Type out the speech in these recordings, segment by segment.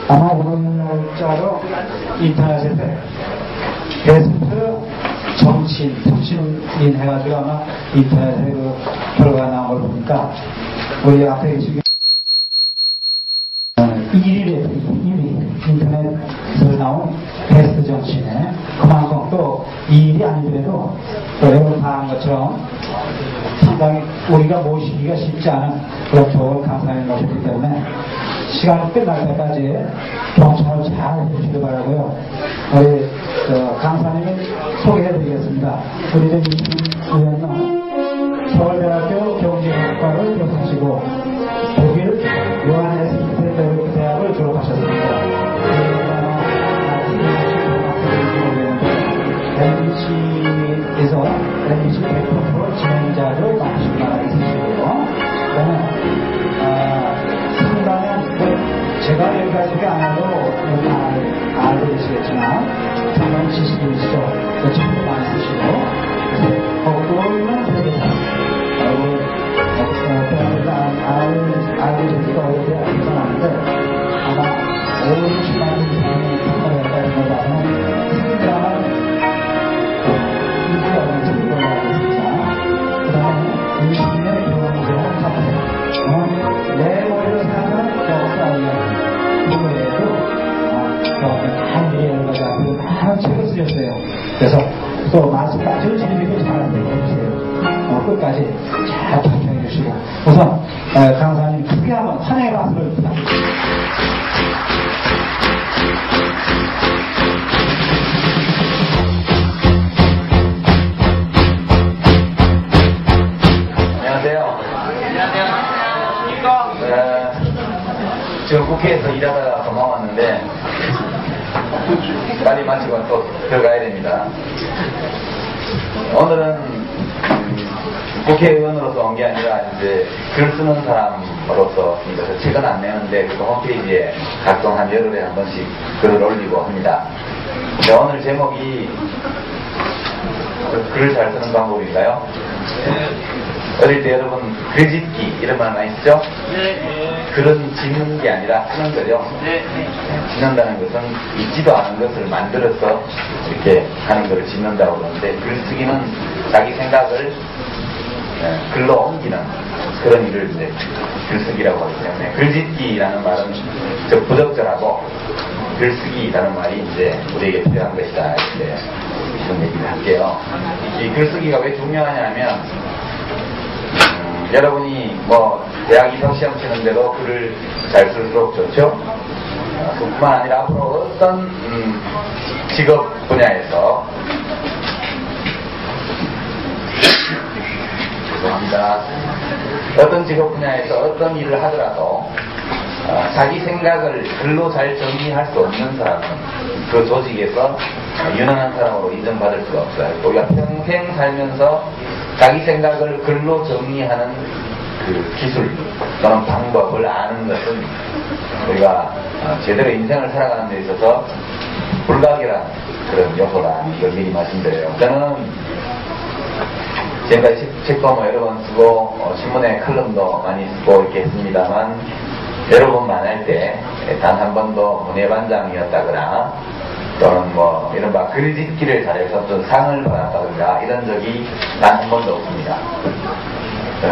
아마 오늘자로 인터넷에 베스트 정치인, 통신인 해가지고 아마 인터넷에 그 결과가 나온 걸 보니까 우리 앞에 계시는 1위 인터넷에서 나온 베스트 정치인에 그만큼 또 2일이 아니더라도 또 여러분 다 아는 것처럼 상당히 우리가 모시기가 쉽지 않은 그런 좋은 강사님 모셨기 때문에 시간이 끝날 때까지 경청을 잘 해주시기 바라고요. 우리 강사님을 소개해드리겠습니다. 우리 이승 의원은 서울대학교 경제학과를 졸업하시고 독일 요한네스 대학을 졸업하셨습니다. MBC에서 MBC 100% 진행자로 맡으신 바가 있으시고요. 상당한 제가 여기까지가 아니라도 알고 계시겠지만 상당한 지식이시죠. 책도 많이 쓰시고 어려운 세계사 알고 계시기가 어려워야 괜찮았는데 아마 50만 원 이상의 평가를 했다는 것보다는 상당한 인기가 책을 올라가겠습니다. 그 다음에 20년의 경험을 사태 내 머리로 사는 역사 이야기 이거에도 한 일에 여러 가지 앞으로 많은 책을 쓰셨어요. 그래서 또 말씀까지 재미있게 잘 해주세요. 끝까지 잘 경청해 주시고 우선 강사님 크게 한번 환영의 박수를 부탁드립니다. 지금 국회에서 일하다가 도망왔는데 빨리 마치고 또 들어가야 됩니다. 오늘은 국회의원으로서 온 게 아니라 이제 글 쓰는 사람으로서 그래서 책은 안 내는데 그 홈페이지에 각종 한 열흘에 한 번씩 글을 올리고 합니다. 오늘 제목이 글을 잘 쓰는 방법인가요? 어릴 때 여러분 글짓기 이런 말 많이 쓰죠? 글은 짓는 게 아니라 쓰는 거죠. 짓는다는 것은 있지도 않은 것을 만들어서 이렇게 하는 것을 짓는다고 그러는데 글쓰기는 자기 생각을 글로 옮기는 그런 일을 이제 글쓰기라고 하기 때문에 글짓기라는 말은 좀 부적절하고 글쓰기라는 말이 이제 우리에게 필요한 것이다 이렇게 이런 얘기를 할게요. 이 글쓰기가 왜 중요하냐면 여러분이 뭐 대학 입학 시험 치는데도 글을 잘 쓸수록 좋죠. 뿐만 아니라 앞으로 어떤 직업 분야에서 죄송합니다. 어떤 직업 분야에서 어떤 일을 하더라도 자기 생각을 글로 잘 정리할 수 없는 사람은 그 조직에서 유능한 사람으로 인정받을 수가 없어요. 우리가 평생 살면서 자기 생각을 글로 정리하는 그 기술 또는 방법을 아는 것은 우리가 제대로 인생을 살아가는 데 있어서 불가결한 그런 요소다. 이걸 미리 말씀드려요. 저는 지금까지 책도 뭐 여러 번 쓰고 신문에 칼럼도 많이 쓰고 이렇게 했습니다만 여러 번 만날 때 단 한 번도 문예반장이었다거나 또는 뭐 이른바 글짓기를 잘해서 어떤 상을 받았다든가 이런 적이 단 한 번도 없습니다.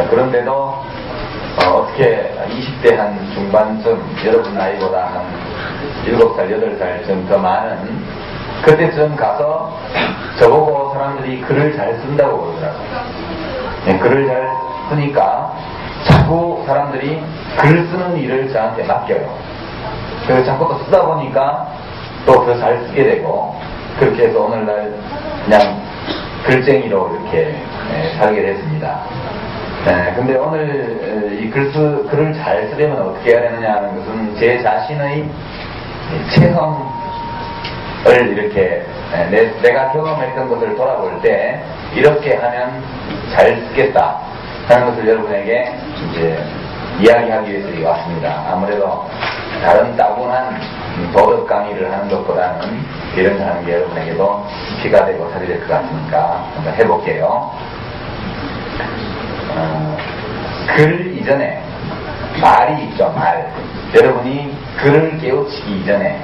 그런데도 어떻게 20대 한 중반쯤 여러분 나이보다 한 7살, 8살쯤 더 많은 그때쯤 가서 저보고 사람들이 글을 잘 쓴다고 그러더라고요. 글을 잘 쓰니까 자꾸 사람들이 글 쓰는 일을 저한테 맡겨요. 그래서 자꾸 또 쓰다 보니까 또 더 잘 쓰게 되고 그렇게 해서 오늘날 그냥 글쟁이로 이렇게 살게 됐습니다. 근데 오늘 이 글을 잘 쓰려면 어떻게 해야 되느냐 하는 것은 제 자신의 체험을 이렇게 내가 경험했던 것을 돌아볼 때 이렇게 하면 잘 쓰겠다 하는 것을 여러분에게 이제 이야기하기 위해서 여기 왔습니다. 아무래도 다른 따분한 도덕 강의를 하는 것보다는 이런 거 하는 게 여러분에게도 피가 되고 살이 될 것 같으니까 한번 해볼게요. 글 이전에 말이 있죠. 말. 여러분이 글을 깨우치기 이전에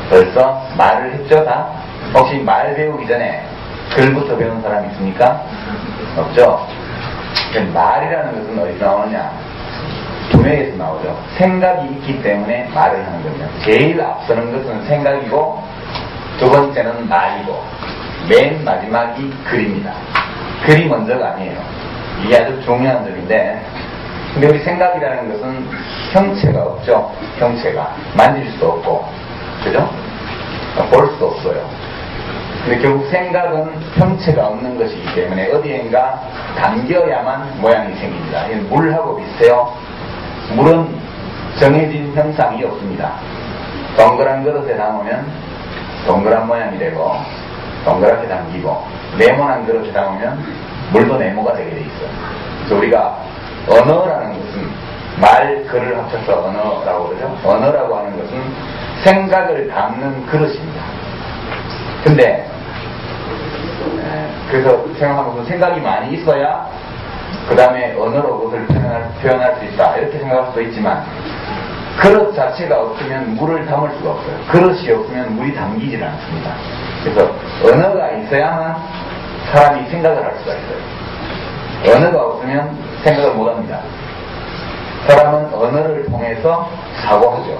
벌써 말을 했죠, 다? 혹시 말 배우기 전에 글부터 배운 사람 있습니까? 없죠? 말이라는 것은 어디서 나오느냐? 두 명에서 나오죠. 생각이 있기 때문에 말을 하는 겁니다. 제일 앞서는 것은 생각이고, 두 번째는 말이고, 맨 마지막이 글입니다. 글이 먼저가 아니에요. 이게 아주 중요한 점인데, 근데 우리 생각이라는 것은 형체가 없죠. 형체가. 만질 수도 없고, 그죠? 볼 수도 없어요. 근데 결국 생각은 형체가 없는 것이기 때문에 어디엔가 담겨야만 모양이 생깁니다. 이건 물하고 비슷해요. 물은 정해진 형상이 없습니다. 동그란 그릇에 담으면 동그란 모양이 되고 동그랗게 담기고, 네모난 그릇에 담으면 물도 네모가 되게 돼 있어요. 그래서 우리가 언어라는 것은 말, 글을 합쳐서 언어라고 그러죠. 언어라고 하는 것은 생각을 담는 그릇입니다. 근데 그래서 생각하면 생각이 많이 있어야 그 다음에 언어로 그것을 표현할 수 있다, 이렇게 생각할 수도 있지만, 그릇 자체가 없으면 물을 담을 수가 없어요. 그릇이 없으면 물이 담기질 않습니다. 그래서 언어가 있어야만 사람이 생각을 할 수가 있어요. 언어가 없으면 생각을 못합니다. 사람은 언어를 통해서 사고하죠.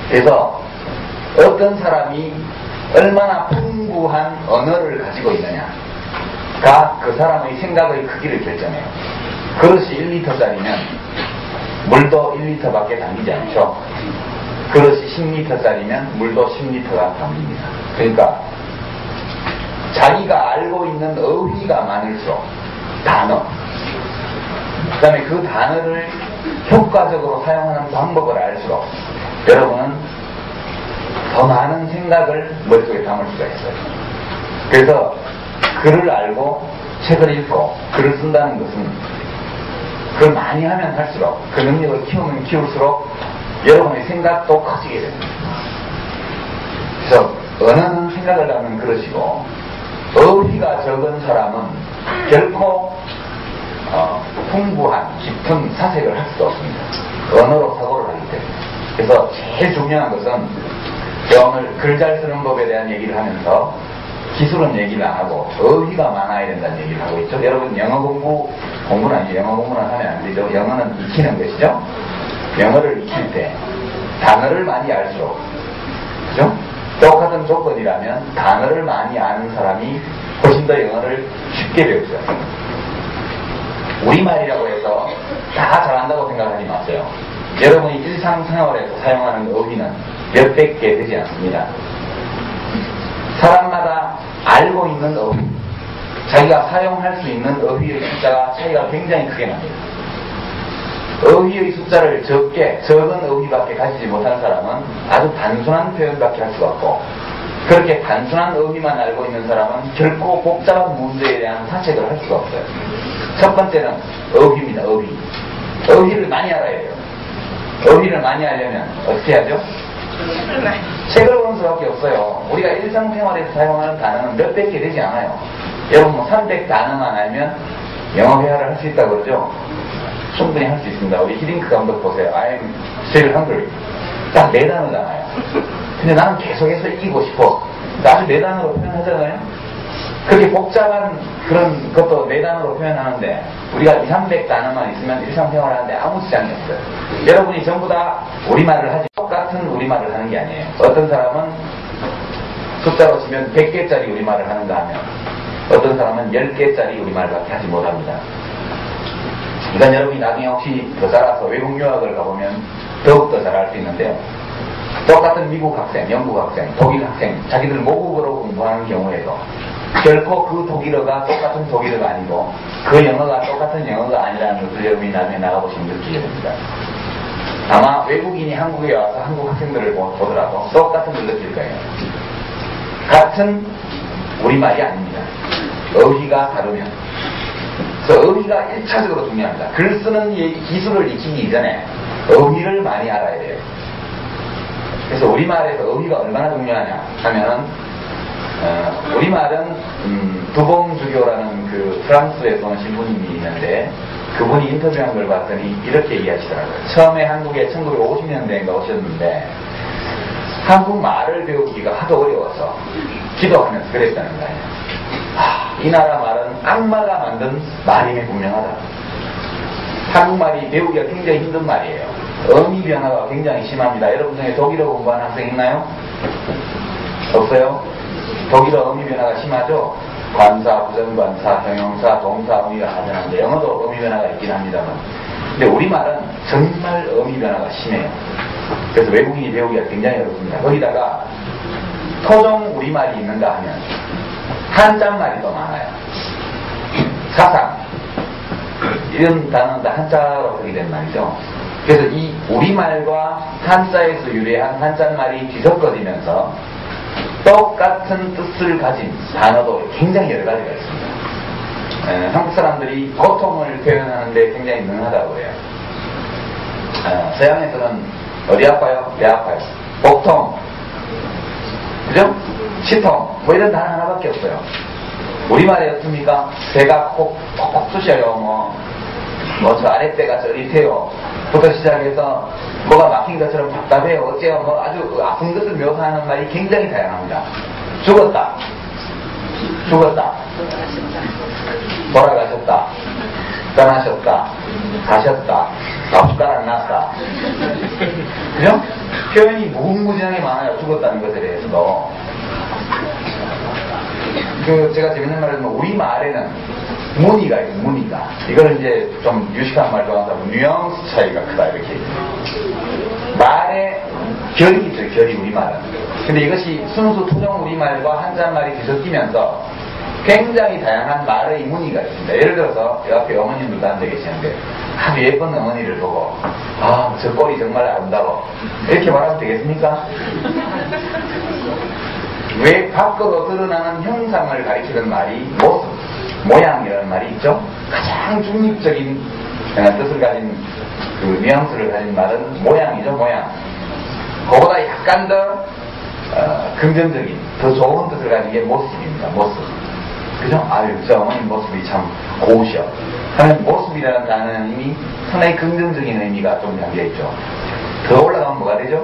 그래서 어떤 사람이 얼마나 풍부한 언어를 가지고 있느냐가 그 사람의 생각의 크기를 결정해요. 그릇이 1리터짜리면 물도 1리터밖에 담기지 않죠. 그릇이 10리터짜리면 물도 10리터가 담깁니다. 그러니까 자기가 알고 있는 어휘가 많을수록 단어, 그 다음에 그 단어를 효과적으로 사용하는 방법을 알수록 여러분은 더 많은 생각을 머릿속에 담을 수가 있어요. 그래서 글을 알고 책을 읽고 글을 쓴다는 것은 그걸 많이 하면 할수록, 그 능력을 키우면 키울수록 여러분의 생각도 커지게 됩니다. 그래서 언어는 생각을 담는 그릇이고, 어휘가 적은 사람은 결코 풍부한 깊은 사색을 할 수가 없습니다. 언어로 사고를 하기 때문에. 그래서 제일 중요한 것은, 제가 오늘 글 잘 쓰는 법에 대한 얘기를 하면서 기술은 얘기를 안 하고 어휘가 많아야 된다는 얘기를 하고 있죠. 여러분 영어 공부는 아니죠. 영어 공부는 하면 안 되죠. 영어는 익히는 것이죠. 영어를 익힐 때 단어를 많이 알수록, 그죠? 똑같은 조건이라면 단어를 많이 아는 사람이 훨씬 더 영어를 쉽게 배우죠. 우리말이라고 해서 다 잘한다고 생각하지 마세요. 여러분이 일상생활에서 사용하는 어휘는 몇백 개 되지 않습니다. 사람마다 알고 있는 어휘, 자기가 사용할 수 있는 어휘의 숫자가 차이가 굉장히 크게 납니다. 어휘의 숫자를 적은 어휘밖에 가지지 못한 사람은 아주 단순한 표현밖에 할 수가 없고, 그렇게 단순한 어휘만 알고 있는 사람은 결코 복잡한 문제에 대한 사색을 할 수가 없어요. 첫 번째는 어휘입니다. 어휘를 많이 알아야 돼요. 어휘를 많이 하려면 어떻게 하죠? 책을 보는 수밖에 없어요. 우리가 일상생활에서 사용하는 단어는 몇백 개 되지 않아요. 여러분 300단어만 알면 영어 회화를 할 수 있다고 그러죠? 충분히 할 수 있습니다. 우리 히딩크 감독 보세요. I'm still hungry. 딱 4단어잖아요. 근데 나는 계속해서 이기고 싶어. 아주 4단어로 표현하잖아요. 그렇게 복잡한 그런 것도 4단어로 표현하는데, 우리가 200~300단어만 있으면 일상생활을 하는데 아무 지장이 없어요. 여러분이 전부 다 우리말을 하지, 똑같은 우리말을 하는 게 아니에요. 어떤 사람은 숫자로 치면 100개짜리 우리말을 하는가 하면, 어떤 사람은 10개짜리 우리말밖에 하지 못합니다. 그러니까 여러분이 나중에 혹시 더 자라서 외국 유학을 가보면 더욱더 잘할 수 있는데요. 똑같은 미국 학생, 영국 학생, 독일 학생, 자기들 모국어로 공부하는 경우에도 결코 그 독일어가 똑같은 독일어가 아니고 그 영어가 똑같은 영어가 아니라는 것을 여러분이 나중에 나가보시면 느끼게 됩니다. 아마 외국인이 한국에 와서 한국 학생들을 보더라도 똑같은 걸 느낄 거예요. 같은 우리말이 아닙니다. 어휘가 다르면. 그래서 어휘가 1차적으로 중요합니다. 글 쓰는 기술을 익히기 이전에 어휘를 많이 알아야 돼요. 그래서 우리말에서 어휘가 얼마나 중요하냐 하면은, 우리말은 두봉주교라는 그 프랑스에서 온 신부님이 있는데, 그분이 인터뷰한 걸 봤더니 이렇게 얘기하시더라고요. 처음에 한국에 1950년대인가 오셨는데 한국말을 배우기가 하도 어려워서 기도하면서 그랬다는 거예요. 이 나라 말은 악마가 만든 말임이 분명하다. 한국말이 배우기가 굉장히 힘든 말이에요. 어미 변화가 굉장히 심합니다. 여러분 중에 독일어 공부하는 학생 있나요? 없어요? 독일어 어미 변화가 심하죠? 관사, 부정관사, 형용사, 동사, 어미가 하잖아요. 영어도 어미 변화가 있긴 합니다만. 근데 우리말은 정말 어미 변화가 심해요. 그래서 외국인이 배우기가 굉장히 어렵습니다. 거기다가 토종 우리말이 있는가 하면 한자말이 더 많아요. 사상 이런 단어는 다 한자로 쓰게 된 말이죠. 그래서 이 우리말과 한자에서 유래한 한자말이 뒤섞어지면서 똑같은 뜻을 가진 단어도 굉장히 여러 가지가 있습니다. 한국 사람들이 고통을 표현하는데 굉장히 능하다고 해요. 서양에서는 어디 아파요? 배 아파요. 복통, 그죠? 치통, 뭐 이런 단어 하나밖에 없어요. 우리말에 어떻습니까? 배가 콕콕 쑤셔요. 저 아랫배가 저릿해요. 부터 시작해서 뭐가 막힌 것처럼 답답해요. 어째요? 뭐 아주 아픈 것을 묘사하는 말이 굉장히 다양합니다. 죽었다. 돌아가셨다. 떠나셨다. 가셨다. 밥숟가락 났다. 그죠? 표현이 무궁무진하게 많아요. 죽었다는 것에 대해서도. 제가 재밌는 말을 하면 우리말에는 무늬가 있어요. 무늬가. 이거는 이제 좀 유식한 말 좋아한다면 뉘앙스 차이가 크다 이렇게. 말의 결이 있어요. 결이 우리말은. 근데 이것이 순수 토종 우리말과 한자말이 뒤섞이면서 굉장히 다양한 말의 무늬가 있습니다. 예를 들어서 옆에 어머님들도 앉아 계시는데 아주 예쁜 어머니를 보고 저 꼴이 정말 아름다워 이렇게 말하면 되겠습니까? 왜 밖으로 드러나는 형상을 가리키는 말이 모습, 모양이라는 말이 있죠? 가장 중립적인 뜻을 가진 그 뉘앙스를 가진 말은 모양이죠, 모양. 그보다 약간 더 긍정적인, 더 좋은 뜻을 가진 게 모습입니다, 모습. 그죠? 저 어머님 모습이 참 고우셔. 하는 모습이라는 단어는 이미 상당히 긍정적인 의미가 좀 담겨있죠. 더 올라가면 뭐가 되죠?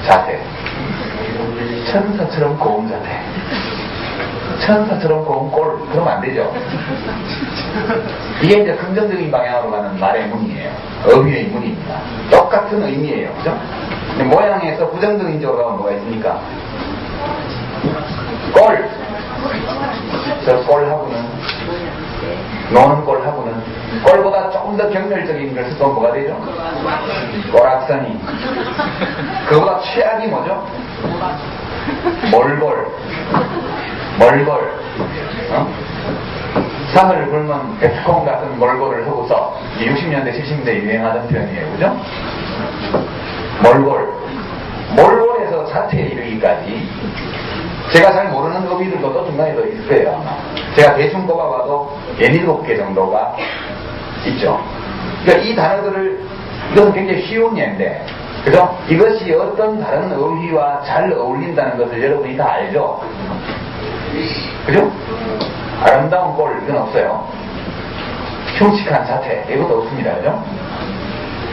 자세. 천사처럼 고운 자태. 천사처럼 고운 꼴. 그러면 안 되죠. 이게 이제 긍정적인 방향으로 가는 말의 무늬예요. 어휘의 무늬입니다. 똑같은 의미예요. 그죠? 근데 모양에서 부정적인 쪽으로 가면 뭐가 있습니까? 꼴. 저 꼴하고는, 노는 꼴하고는, 꼴보다 조금 더 경멸적인 걸 쓰면 뭐가 되죠? 꼴악선이. 그거보다 최악이 뭐죠? 몰골. 산을 굴면 백콩 같은 몰골을 하고서 60년대, 70년대 유행하던 표현이에요. 그죠? 몰골에서 자태에 이르기까지 제가 잘 모르는 어휘들도 또 중간에 더 있을 거예요, 아마. 제가 대충 꼽아봐도 17개 정도가 있죠. 그러니까 이 단어들을, 이것은 굉장히 쉬운 예인데, 그죠? 이것이 어떤 다른 어휘와 잘 어울린다는 것을 여러분이 다 알죠? 그죠? 아름다운 꼴, 이건 없어요. 흉측한 자태, 이것도 없습니다. 그죠?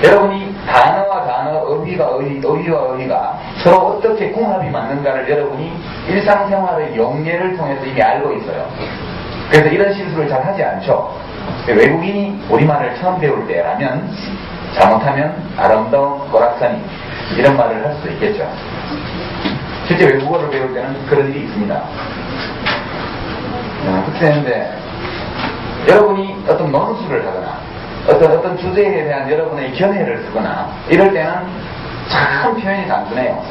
여러분이 단어와 단어, 어휘와 어휘가 서로 어떻게 궁합이 맞는가를 여러분이 일상생활의 용례를 통해서 이미 알고 있어요. 그래서 이런 실수를 잘 하지 않죠. 외국인이 우리말을 처음 배울 때라면 잘못하면 아름다운 오락산이 이런 말을 할 수도 있겠죠. 실제 외국어를 배울 때는 그런 일이 있습니다. 그렇게 되는데 여러분이 어떤 논술을 하거나 어떤 주제에 대한 여러분의 견해를 쓰거나 이럴 때는 참 표현이 단순해요.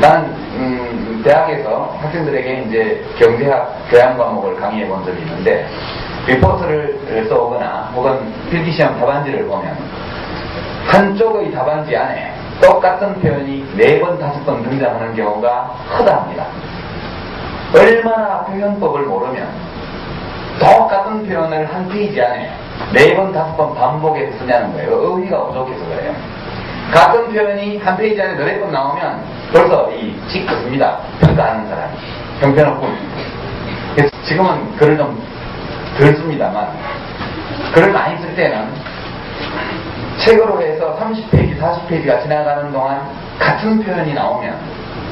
나는 대학에서 학생들에게 이제 경제학 교양 과목을 강의해 본 적이 있는데 리포트를 써오거나 혹은 필기시험 답안지를 보면 한쪽의 답안지 안에 똑같은 표현이 4번, 5번 등장하는 경우가 허다합니다. 얼마나 표현법을 모르면 똑같은 표현을 한 페이지 안에 4번, 5번 반복해서 쓰냐는 거예요. 어휘가 부족해서 그래요. 같은 표현이 한 페이지 안에 4번 나오면 벌써 찍습니다. 평가하는 사람이. 형편없군. 지금은 글을 좀 덜 씁니다만 글을 많이 쓸 때는 책으로 해서 30페이지, 40페이지가 지나가는 동안 같은 표현이 나오면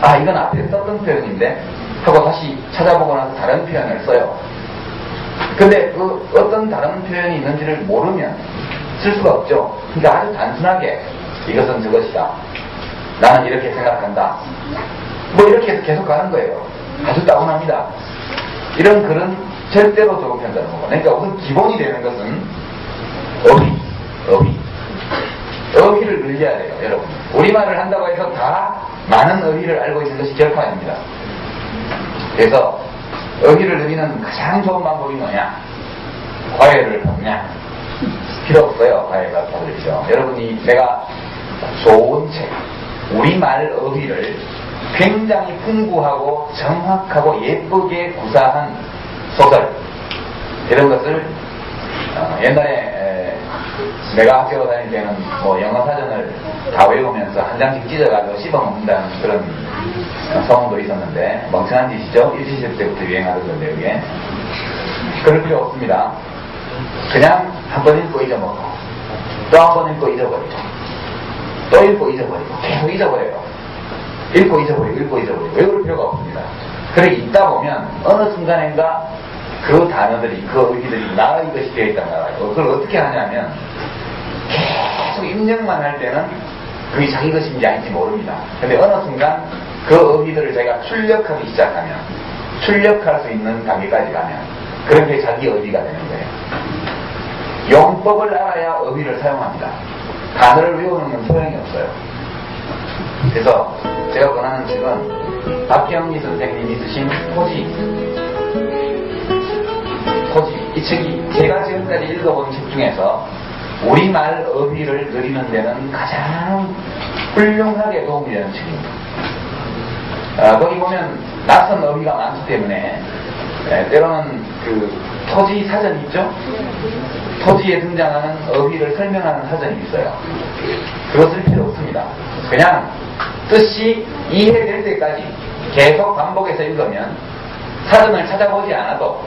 아, 이건 앞에 썼던 표현인데 하고 다시 찾아보고 나서 다른 표현을 써요. 근데 그 어떤 다른 표현이 있는지를 모르면 쓸 수가 없죠. 그러니까 아주 단순하게 이것은 저것이다. 나는 이렇게 생각한다. 뭐 이렇게 해서 계속 가는 거예요. 아주 따분합니다. 이런 글은 절대로 좋은 편다는 거고. 그러니까 우선 기본이 되는 것은 어휘를 늘려야 돼요, 여러분. 우리말을 한다고 해서 다 많은 어휘를 알고 있는 것이 결코 아닙니다. 그래서 어휘를 늘리는 가장 좋은 방법이 뭐냐? 과외를 받냐? 필요 없어요, 과외가 받으시죠. 여러분이 내가 좋은 책, 우리말 어휘를 굉장히 풍부하고 정확하고 예쁘게 구사한 소설, 이런 것을 옛날에 내가 학교 다닐 때는 뭐 영어 사전을 다 외우면서 한 장씩 찢어가지고 씹어먹는다는 그런 소문도 있었는데 멍청한 짓이죠. 일시시대 때부터 유행하던 건데 이게 그럴 필요 없습니다. 그냥 한 번 읽고 잊어먹고 또 한 번 읽고 잊어버리고 또 읽고 잊어버리고 계속 잊어버려요. 읽고 잊어버리고 외울 필요가 없습니다. 그렇게 읽다 보면 어느 순간인가 그 단어들이, 그 어휘들이 나의 것이 되어 있단 말이에요. 그걸 어떻게 하냐면 계속 입력만 할 때는 그게 자기 것인지 아닌지 모릅니다. 근데 어느 순간 그 어휘들을 자기가 출력하기 시작하면, 출력할 수 있는 단계까지 가면 그런 게 자기 어휘가 되는 거예요. 용법을 알아야 어휘를 사용합니다. 단어를 외우는 건 소용이 없어요. 그래서 제가 권하는 책은 박경리 선생님이 쓰신 토지. 이 책이 제가 지금까지 읽어본 책 중에서 우리말 어휘를 늘리는 데는 가장 훌륭하게 도움이 되는 책입니다. 거기 보면 낯선 어휘가 많기 때문에 때로는 그 토지 사전이 있죠? 토지에 등장하는 어휘를 설명하는 사전이 있어요. 그거 쓸 필요 없습니다. 그냥 뜻이 이해될 때까지 계속 반복해서 읽으면 사전을 찾아보지 않아도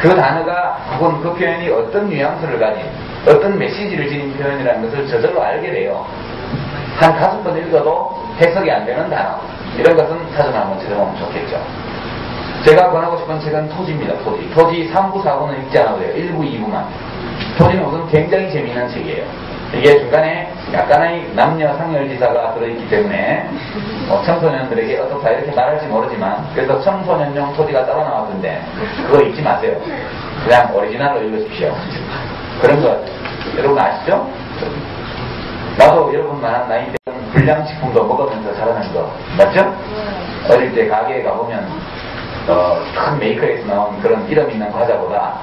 그 단어가 혹은 그 표현이 어떤 뉘앙스를 가진 어떤 메시지를 지닌 표현이라는 것을 저절로 알게 돼요. 한 5번 읽어도 해석이 안 되는 단어, 이런 것은 사전을 한번 찾아보면 좋겠죠. 제가 권하고 싶은 책은 토지입니다. 토지 3부, 4부는 읽지 않아도 돼요. 1부, 2부만. 토지는 우선 굉장히 재미있는 책이에요. 이게 중간에 약간의 남녀 상열지사가 들어있기 때문에 청소년들에게 어떻다 이렇게 말할지 모르지만, 그래서 청소년용 토지가 따로 나왔던데 그거 읽지 마세요. 그냥 오리지널로 읽으십시오. 그런 거 여러분 아시죠? 나도 여러분만한 나이 때는 불량식품도 먹으면서 자라는 거 맞죠? 어릴 때 가게에 가보면 큰 메이커에서 나온 그런 이름 있는 과자보다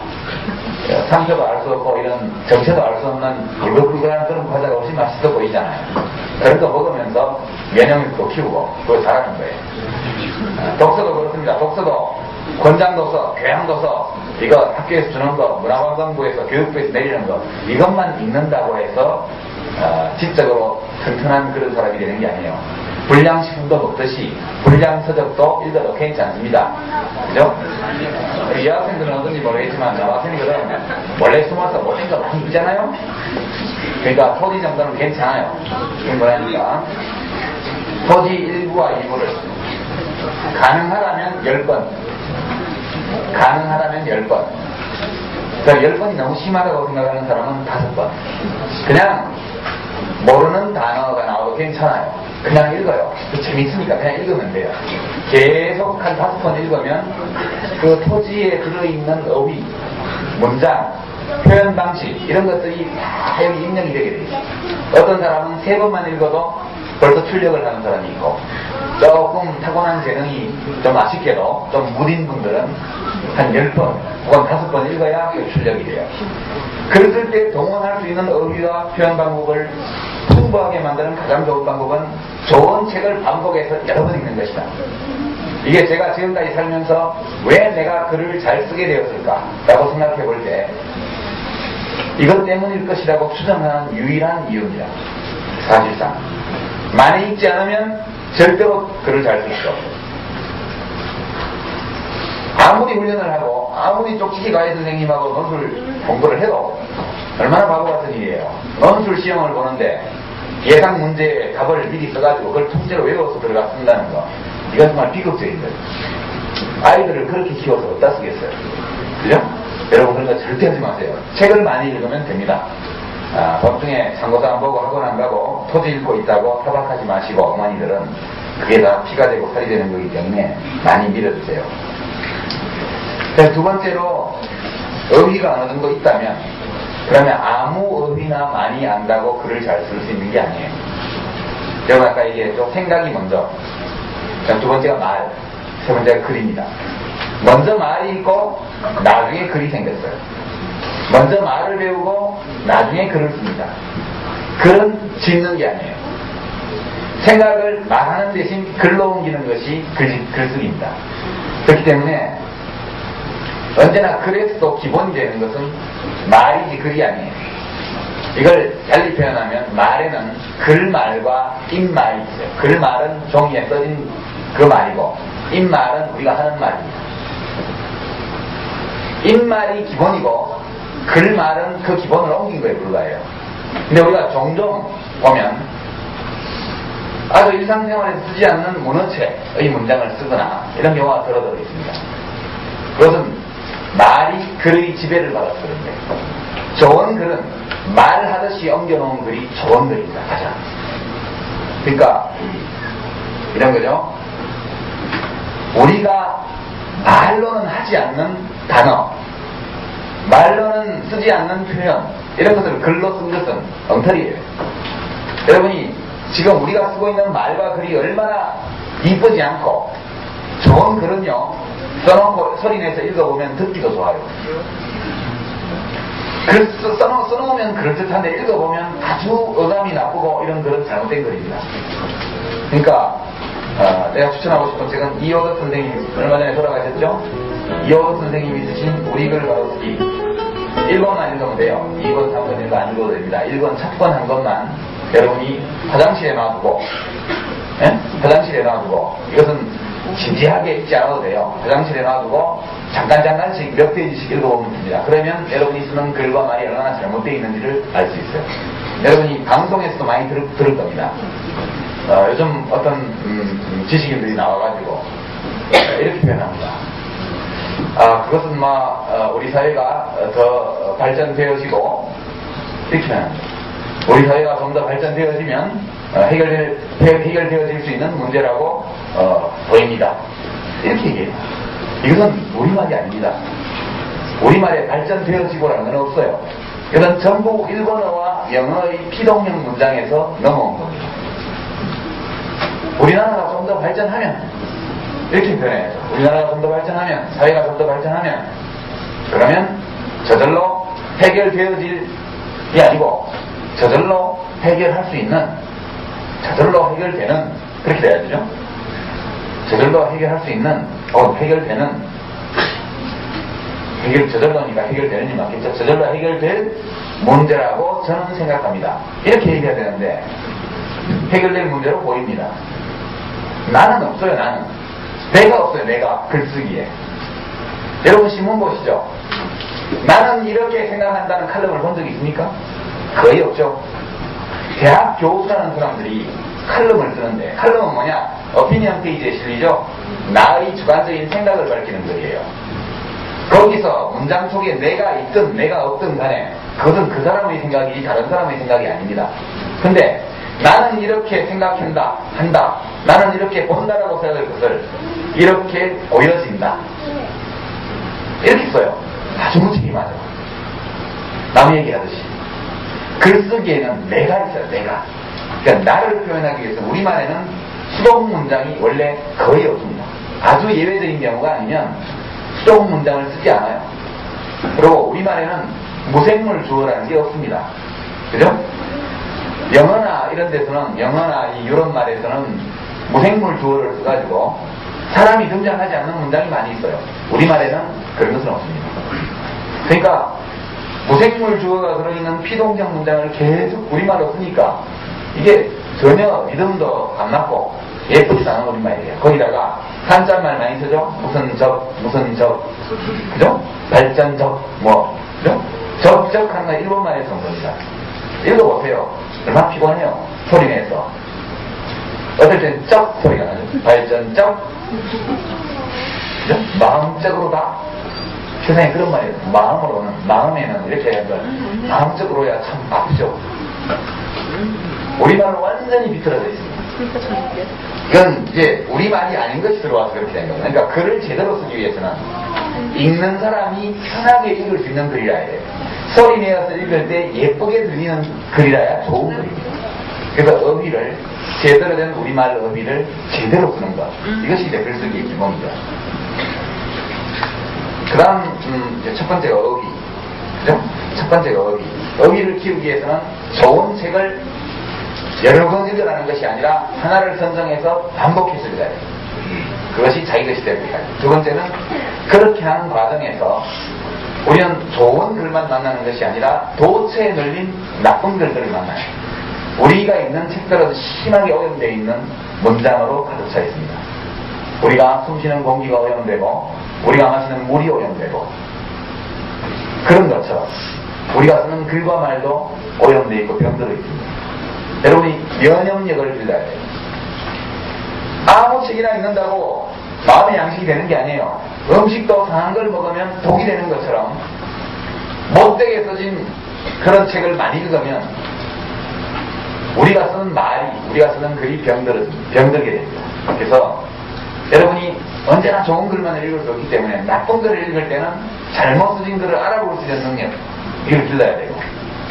상표도 알 수 없고 이런 정체도 알 수 없는 불글불글한 그런 과자가 훨씬 맛있어 보이잖아요. 그런 거 먹으면서 면역력도 키우고 그걸 잘하는 거예요. 독서도 그렇습니다. 독서도 권장도서, 교양도서, 이거 학교에서 주는 거, 문화관광부에서 교육부에서 내리는 거, 이것만 읽는다고 해서 지적으로 튼튼한 그런 사람이 되는 게 아니에요. 불량식품도 먹듯이 불량서적도 읽어도 괜찮습니다. 그죠? 여학생들은 어떤지 모르겠지만 남학생들은 원래 숨어서 못한 거 많이 읽잖아요? 그러니까 토지 정도는 괜찮아요. 이건 뭐라니까 토지 1부와 2부를 가능하다면 10번, 가능하다면 10번. 그러니까 10번이 너무 심하다고 생각하는 사람은 5번. 그냥 모르는 단어가 나와도 괜찮아요. 그냥 읽어요. 재밌으니까 그냥 읽으면 돼요. 계속 한 5번 읽으면 그 토지에 들어있는 어휘, 문장, 표현 방식 이런 것들이 다 여기 입력이 되게 돼요. 어떤 사람은 3번만 읽어도 벌써 출력을 하는 사람이 있고, 조금 타고난 재능이 좀 아쉽게도 좀 무딘 분들은 한 10번 혹은 5번 읽어야 출력이 돼요. 그랬을 때 동원할 수 있는 어휘와 표현 방법을 풍부하게 만드는 가장 좋은 방법은 좋은 책을 반복해서 여러 번 읽는 것이다. 이게 제가 지금까지 살면서 왜 내가 글을 잘 쓰게 되었을까 라고 생각해 볼 때 이것 때문일 것이라고 추정하는 유일한 이유입니다. 사실상 많이 읽지 않으면 절대로 글을 잘 쓸 수 없어요. 아무리 훈련을 하고 아무리 쪽지기 과외 선생님하고 논술 공부를 해도 얼마나 바보 같은 일이에요. 논술 시험을 보는데 예상 문제의 답을 미리 써가지고 그걸 통째로 외워서 들어가 쓴다는 거. 이건 정말 비극적인 거예요. 아이들을 그렇게 키워서 어디다 쓰겠어요. 그죠? 여러분 그런 거 절대 하지 마세요. 책을 많이 읽으면 됩니다. 밤중에 참고서 안 보고 학원 안 가고 토지 읽고 있다고 타박하지 마시고 어머니들은 그게 다 피가 되고 살이 되는 거기 때문에 많이 믿어주세요. 두 번째로 어휘가 어느 정도 있다면 그러면 아무 어휘나 많이 안다고 글을 잘 쓸 수 있는 게 아니에요. 여러분 아까 얘기했죠. 생각이 먼저. 두 번째가 말, 세 번째가 글입니다. 먼저 말이 있고 나중에 글이 생겼어요. 먼저 말을 배우고 나중에 글을 씁니다. 글은 짓는 게 아니에요. 생각을 말하는 대신 글로 옮기는 것이 글쓰기입니다. 그렇기 때문에 언제나 글에서도 기본이 되는 것은 말이지 글이 아니에요. 이걸 달리 표현하면 말에는 글말과 입말이 있어요. 글말은 종이에 써진 그 말이고 입말은 우리가 하는 말입니다. 입말이 기본이고 글말은 그 기본을 옮긴 거에 불과해요. 근데 우리가 종종 보면 아주 일상생활에서 쓰지 않는 문어체의 문장을 쓰거나 이런 경우가 들어들어 있습니다. 그것은 말이 글의 지배를 받아서 그런데 좋은 글은 말하듯이 옮겨놓은 글이 좋은 글입니다. 가장. 그러니까 이런 거죠. 우리가 말로는 하지 않는 단어, 말로는 쓰지 않는 표현 이런 것을 글로 쓴 것은 엉터리예요. 여러분이 지금 우리가 쓰고 있는 말과 글이 얼마나 이쁘지 않고 좋은 글은요 써놓고 소리내서 읽어보면 듣기도 좋아요. 글 써놓으면 그럴듯한데 읽어보면 아주 어감이 나쁘고 이런 글은 잘못된 글입니다. 그러니까 내가 추천하고 싶은 책은 이호덕 선생님 얼마 전에 돌아가셨죠? 이호덕 선생님이 쓰신 우리 글 가로쓰기 1권만 읽으면 돼요. 2권, 3권 읽어 안 읽어도 됩니다. 1권 첫 권 한 권만 여러분이 화장실에 놔두고 화장실에 놔두고 이것은 진지하게 읽지 않아도 돼요. 화장실에 놔두고 잠깐씩 몇 페이지씩 읽어보면 됩니다. 그러면 여러분이 쓰는 글과 말이 얼마나 잘못되어 있는지를 알 수 있어요. 여러분이 방송에서도 많이 들을 겁니다. 요즘 어떤 지식인들이 나와가지고 이렇게 표현합니다. 그것은 우리 사회가 더 발전되어지고 이렇게 표현합니다. 우리 사회가 좀 더 발전되어지면 해결되어질 수 있는 문제라고 보입니다. 이렇게 얘기해요. 이것은 우리말이 아닙니다. 우리말에 발전되어지고라는 건 없어요. 이건 전부 일본어와 영어의 피동형 문장에서 넘어온 겁니다. 우리나라가 좀 더 발전하면 이렇게 표현해야죠. 우리나라가 좀 더 발전하면, 사회가 좀 더 발전하면 그러면 저절로 해결되어질이 아니고 저절로 해결할 수 있는, 저절로 해결되는, 그렇게 돼야 되죠. 저절로 해결할 수 있는, 저절로니까 해결되는이 맞겠죠. 저절로 해결될 문제라고 저는 생각합니다. 이렇게 얘기해야 되는데 해결될 문제로 보입니다. 나는 없어요. 나는 내가 없어요. 내가 글쓰기에. 여러분 신문 보시죠. 나는 이렇게 생각한다는 칼럼을 본 적이 있습니까? 거의 없죠. 대학 교수라는 사람들이 칼럼을 쓰는데, 칼럼은 뭐냐? 오피니언 페이지에 실리죠. 나의 주관적인 생각을 밝히는 글이에요. 거기서 문장 속에 내가 있든 내가 없든 간에 그것은 그 사람의 생각이지 다른 사람의 생각이 아닙니다. 근데 나는 이렇게 생각한다, 한다, 나는 이렇게 본다라고 생각할 것을 이렇게 보여진다, 이렇게 써요. 아주 무책임하죠. 남 얘기하듯이. 글쓰기에는 내가 있어요. 내가. 그러니까 나를 표현하기 위해서 우리말에는 수동 문장이 원래 거의 없습니다. 아주 예외적인 경우가 아니면 수동 문장을 쓰지 않아요. 그리고 우리말에는 무생물 주어라는 게 없습니다. 그죠? 영어나 이런 데서는, 영어나 이 유럽 말에서는 무생물 주어를 써가지고 사람이 등장하지 않는 문장이 많이 있어요. 우리말에는 그런 것은 없습니다. 그러니까 무생물 주어가 들어있는 피동적 문장을 계속 우리말로 쓰니까 이게 전혀 리듬도 안 맞고 예쁘지도 않은 우리말이에요. 거기다가 한자말 많이 쓰죠? 무슨 적, 그죠? 발전적, 뭐, 그죠? 적적한 거 일본말에서 온 겁니다. 읽어보세요. 얼마나 피곤해요. 소리내서. 어떨 땐 쩍 소리가 나죠. 발전적, 그죠? 마음적으로다. 세상에 그런 말이에요. 마음으로는, 마음에는 이렇게 해서 마음적으로야 참 아프죠. 우리말은 완전히 비틀어져 있습니다. 이건 이제 우리말이 아닌 것이 들어와서 그렇게 된 겁니다. 그러니까 글을 제대로 쓰기 위해서는 읽는 사람이 편하게 읽을 수 있는 글이라야 돼요. 소리 내어서 읽을 때 예쁘게 들리는 글이라야 좋은 글입니다. 그래서 어휘를, 제대로 된 우리말 어휘를 제대로 쓰는 것. 이것이 이제 글쓰기의 기본입니다. 그 다음, 첫 번째가 어휘. 그죠? 첫 번째가 어휘. 어휘를 키우기 위해서는 좋은 책을 여러 번 읽으라는 것이 아니라 하나를 선정해서 반복해서 읽어야 돼요. 그것이 자기 것이 될 때까지. 두 번째는 그렇게 하는 과정에서 우리는 좋은 글만 만나는 것이 아니라 도체에 널린 나쁜 글들을 만나요. 우리가 읽는 책들은 심하게 오염되어 있는 문장으로 가득 차 있습니다. 우리가 숨쉬는 공기가 오염되고 우리가 마시는 물이 오염되고 그런 것처럼 우리가 쓰는 글과 말도 오염되어 있고 병들어 있습니다. 여러분이 면역력을 길러야 돼요. 아무 책이나 읽는다고 마음의 양식이 되는 게 아니에요. 음식도 상한 걸 먹으면 독이 되는 것처럼 못되게 써진 그런 책을 많이 읽으면 우리가 쓰는 말이, 우리가 쓰는 글이 병들게 됩니다. 그래서 여러분이 언제나 좋은 글만 읽을 수 없기 때문에 나쁜 글을 읽을 때는 잘못 쓰진 글을 알아볼 수 있는 능력, 이걸 길러야 되고,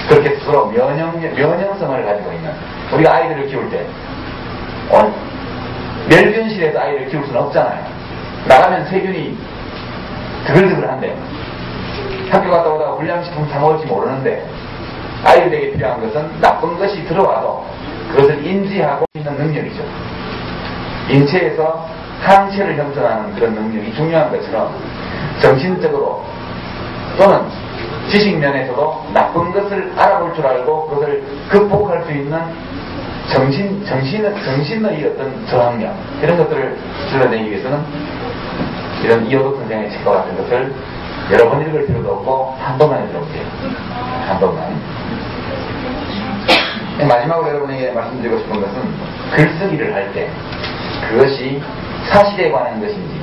그렇게 스스로 면역성을 가지고 있는, 우리가 아이들을 키울 때 멸균실에서 아이를 키울 수는 없잖아요. 나가면 세균이 드글드글한데 학교 갔다 오다가 불량식품 사 먹을지 모르는데 아이들에게 필요한 것은 나쁜 것이 들어와도 그것을 인지하고 있는 능력이죠. 인체에서 항체를 형성하는 그런 능력이 중요한 것처럼 정신적으로 또는 지식면에서도 나쁜 것을 알아볼 줄 알고 그것을 극복할 수 있는 정신의 어떤 저항력, 이런 것들을 길러내기 위해서는 이런 이호덕 선생의 책과 같은 것을 여러 번 읽을 필요도 없고 한 번만 읽어보세요. 한 번만. 마지막으로 여러분에게 말씀드리고 싶은 것은 글쓰기를 할 때 그것이 사실에 관한 것인지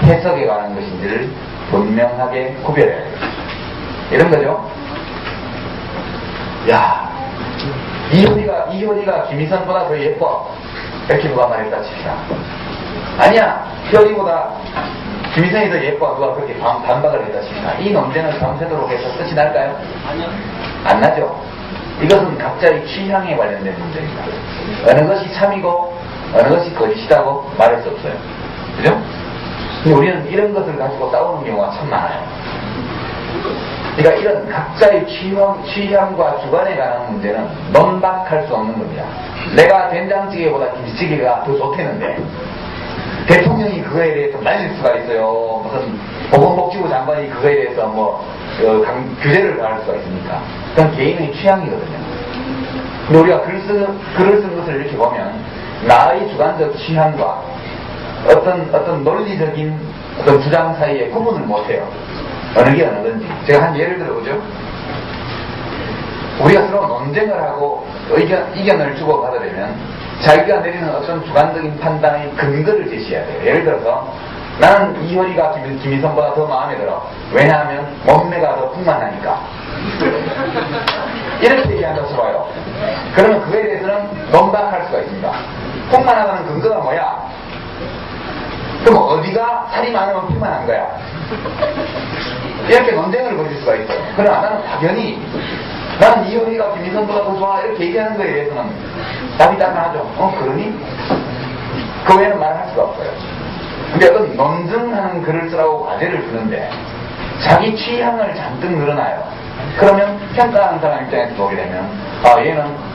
해석에 관한 것인지를 분명하게 구별해야 돼요. 이런 거죠. 야, 이효리가 김희선보다 더 예뻐. 이렇게 누가 말했다 칩시다. 아니야, 효리보다 김희선이 더 예뻐. 누가 그렇게 반박을 했다 칩시다. 이 논쟁을 밤새도록 해서 끝이 날까요? 아니요. 안 나죠. 이것은 각자의 취향에 관련된 문제입니다. 어느 것이 참이고 어느 것이 거짓이라고 말할 수 없어요. 그죠? 근데 우리는 이런 것을 가지고 싸우는 경우가 참 많아요. 그러니까 이런 각자의 취향과 주관에 관한 문제는 논박할 수 없는 겁니다. 내가 된장찌개보다 김치찌개가 더 좋겠는데 대통령이 그거에 대해서 말릴 수가 있어요. 무슨 보건복지부 장관이 그거에 대해서 규제를 가할 수가 있습니까? 그건 개인의 취향이거든요. 근데 우리가 글을 쓴 것을 이렇게 보면 나의 주관적 취향과 어떤 논리적인 어떤 주장 사이에 구분을 못해요. 어느 게 어느 건지. 제가 한 예를 들어보죠. 우리가 서로 논쟁을 하고 의견을 주고받으려면 자기가 내리는 어떤 주관적인 판단의 근거를 제시해야 돼요. 예를 들어서 나는 이효리가 김희선보다 더 마음에 들어. 왜냐하면 몸매가 더 풍만하니까. 이렇게 얘기한다고 쳐봐요. 그러면 그에 대해서는 논박할 수가 있습니다. 풍만하다는 근거가 뭐야? 그럼 어디가 살이 많으면 풍만한 거야? 이렇게 논쟁을 벌일 수가 있어요. 그러나 나는 당연히 나는 이효리가 김희선보다 더 좋아 이렇게 얘기하는 거에 대해서는 답이 단단하죠. 그러니? 그 외에는 말할 수가 없어요. 근데 어떤 논증하는 글을 쓰라고 과제를 주는데 자기 취향을 잔뜩 늘어나요. 그러면 평가하는 사람 입장에서 보게 되면 얘는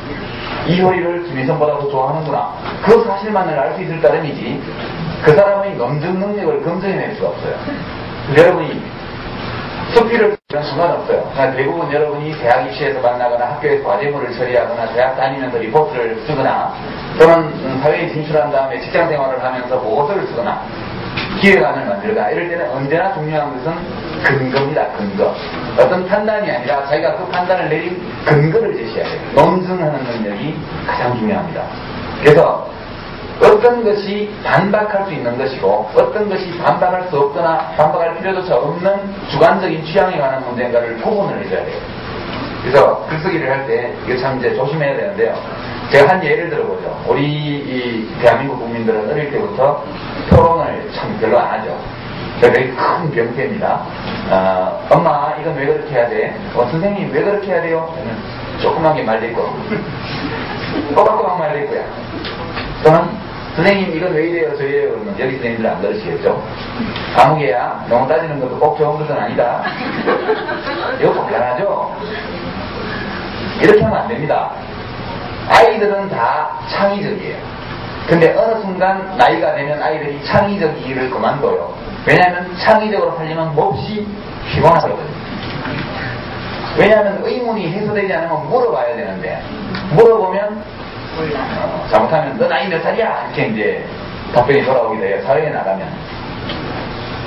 이효리를 김희선보다 더 좋아하는구나. 그 사실만을 알 수 있을 따름이지 그 사람의 논증 능력을 검증해낼 수가 없어요. 여러분이 수필을 쓰면 상관없어요. 그러니까 대부분 여러분이 대학 입시에서 만나거나 학교에서 과제물을 처리하거나 대학 다니면서 리포트를 쓰거나 또는 사회에 진출한 다음에 직장 생활을 하면서 보고서를 쓰거나 기획안을 만들거나 이럴 때는 언제나 중요한 것은 근거입니다. 근거. 어떤 판단이 아니라 자기가 그 판단을 내린 근거를 제시해야 돼요. 논증하는 능력이 가장 중요합니다. 그래서 어떤 것이 반박할 수 있는 것이고 어떤 것이 반박할 수 없거나 반박할 필요조차 없는 주관적인 취향에 관한 문제인가를 구분을 해줘야 돼요. 그래서 글쓰기를 할 때 이거 참 이제 조심해야 되는데요. 제가 한 예를 들어보죠. 우리 이 대한민국 국민들은 어릴 때부터 토론을 참 별로 안 하죠. 되게 큰 병폐입니다. 엄마 이건 왜 그렇게 해야 돼? 선생님 왜 그렇게 해야 돼요? 조그맣게 말릴 거 꼬박꼬박 말릴 거야. 또는 선생님 이건 왜 이래요 저래요 그러면 여기 선생님들 안 그러시겠죠? 과목이야 너무 따지는 것도 꼭 좋은 것은 아니다. 이거 곤란하죠? 이렇게 하면 안 됩니다. 아이들은 다 창의적이에요. 근데 어느 순간 나이가 되면 아이들이 창의적이기를 그만둬요. 왜냐하면 창의적으로 하려면 몹시 피곤하거든요. 왜냐하면 의문이 해소되지 않으면 물어봐야 되는데 물어보면 잘못하면 너 나이 몇 살이야? 이렇게 이제 답변이 돌아오게 돼요. 사회에 나가면.